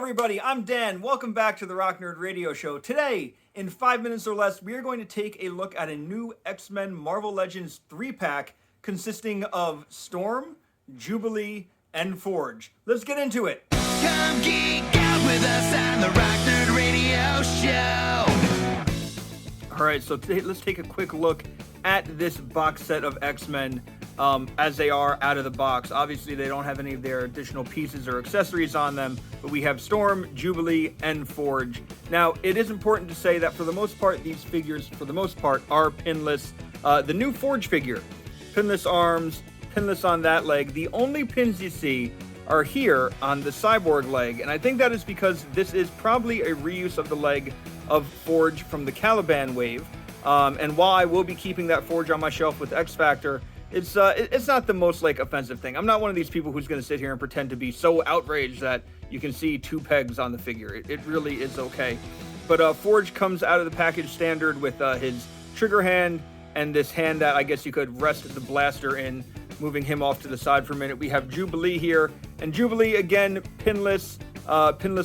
everybody, I'm Dan. Welcome back to the Rock Nerd Radio Show. Today, in 5 minutes or less, we are going to take a look at a new X-Men Marvel Legends 3-pack consisting of Storm, Jubilee, and Forge. Let's get into it. Come geek out with us on the Rock Nerd Radio Show. Alright, so let's take a quick look at this box set of X-Men as they are out of the box. Obviously, they don't have any of their additional pieces or accessories on them, but we have Storm, Jubilee, and Forge. Now, it is important to say that for the most part, these figures, for the most part, are pinless. The new Forge figure, pinless arms, pinless on that leg. The only pins you see are here on the Cyborg leg, and I think that is because this is probably a reuse of the leg of Forge from the Caliban wave. And while I will be keeping that Forge on my shelf with X Factor, it's not the most offensive thing. I'm not one of these people who's going to sit here and pretend to be so outraged that you can see two pegs on the figure. It really is okay. But Forge comes out of the package standard with his trigger hand and this hand that I guess you could rest the blaster in, moving him off to the side for a minute. We have Jubilee here, and Jubilee again pinless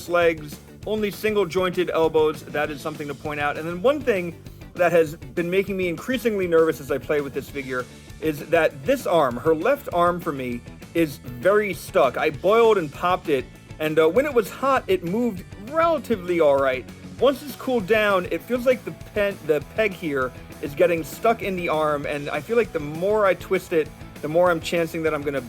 legs, only single jointed elbows. That is something to point out. And then one thing that has been making me increasingly nervous as I play with this figure is that this arm, her left arm for me, is very stuck. I boiled and popped it, and when it was hot, it moved relatively alright. Once it's cooled down, it feels like the peg here is getting stuck in the arm, and I feel like the more I twist it, the more I'm chancing that I'm going to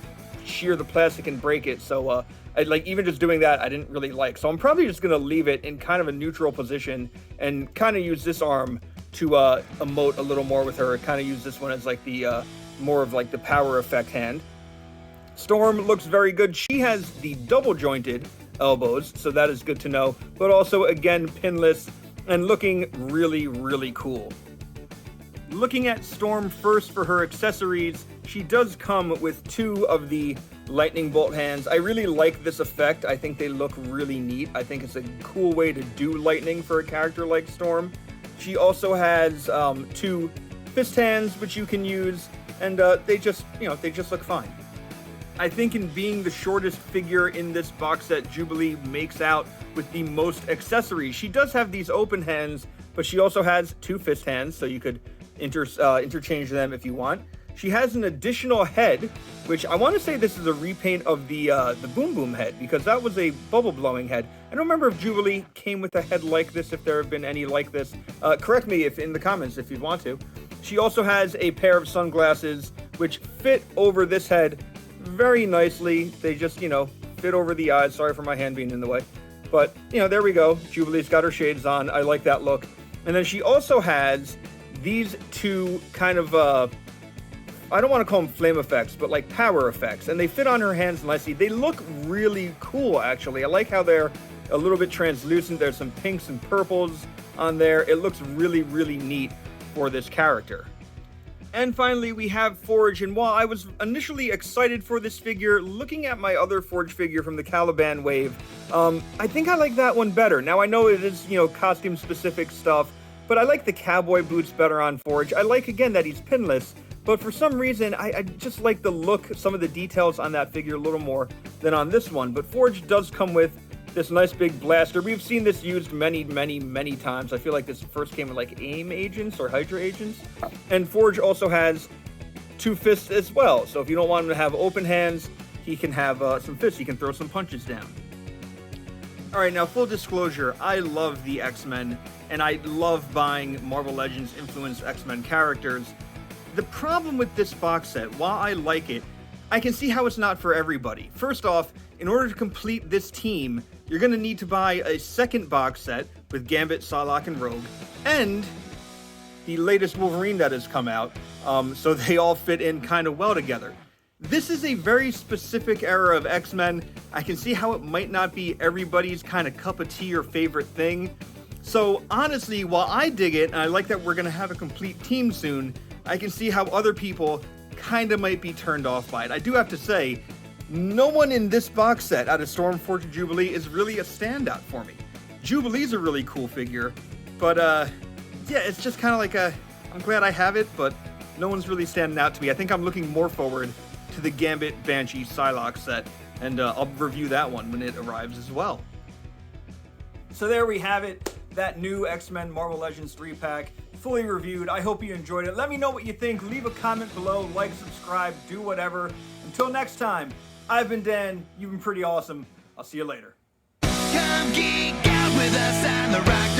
shear the plastic and break it. So even just doing that, I didn't really like. So I'm probably just going to leave it in kind of a neutral position and kind of use this arm to emote a little more with her. Kind of use this one as the more of the power effect hand. Storm looks very good. She has the double jointed elbows, so that is good to know, but also again pinless and looking really, really cool. Looking at Storm first for her accessories, she does come with two of the lightning bolt hands. I really like this effect. I think they look really neat. I think it's a cool way to do lightning for a character like Storm. She also has two fist hands, which you can use, and they just look fine. I think in being the shortest figure in this box set, Jubilee makes out with the most accessories. She does have these open hands, but she also has two fist hands, so you could interchange them if you want. She has an additional head, which I want to say this is a repaint of the Boom Boom head, because that was a bubble blowing head. I don't remember if Jubilee came with a head like this, if there have been any like this. Correct me in the comments if you want to. She also has a pair of sunglasses, which fit over this head very nicely. They just, fit over the eyes. Sorry for my hand being in the way. But, there we go. Jubilee's got her shades on. I like that look. And then she also has these two kind of, I don't want to call them flame effects, but power effects. And they fit on her hands nicely. They look really cool, actually. I like how they're a little bit translucent. There's some pinks and purples on there. It looks really, really neat for this character. And finally, we have Forge, and while I was initially excited for this figure, looking at my other Forge figure from the Caliban wave, I think I like that one better. Now, I know it is, costume-specific stuff, but I like the cowboy boots better on Forge. I like, again, that he's pinless, but for some reason, I just like the look, some of the details on that figure a little more than on this one. But Forge does come with this nice big blaster. We've seen this used many, many, many times. I feel like this first came with AIM agents or Hydra agents. And Forge also has two fists as well. So if you don't want him to have open hands, he can have some fists. He can throw some punches down. All right, now full disclosure, I love the X-Men, and I love buying Marvel Legends influenced X-Men characters. The problem with this box set, while I like it, I can see how it's not for everybody. First off, in order to complete this team, you're going to need to buy a second box set with Gambit, Psylocke, and Rogue, and the latest Wolverine that has come out, so they all fit in kind of well together. This is a very specific era of X-Men. I can see how it might not be everybody's kind of cup of tea or favorite thing. So honestly, while I dig it, and I like that we're going to have a complete team soon, I can see how other people kind of might be turned off by it. I do have to say, no one in this box set out of Storm, Forge, and Jubilee is really a standout for me. Jubilee's a really cool figure, but yeah, it's just kind of I'm glad I have it, but no one's really standing out to me. I think I'm looking more forward to the Gambit, Banshee, Psylocke set, and I'll review that one when it arrives as well. So there we have it, that new X-Men Marvel Legends 3-pack, fully reviewed. I hope you enjoyed it. Let me know what you think. Leave a comment below, like, subscribe, do whatever. Until next time, I've been Dan. You've been pretty awesome. I'll see you later. Come geek out with us and the Rock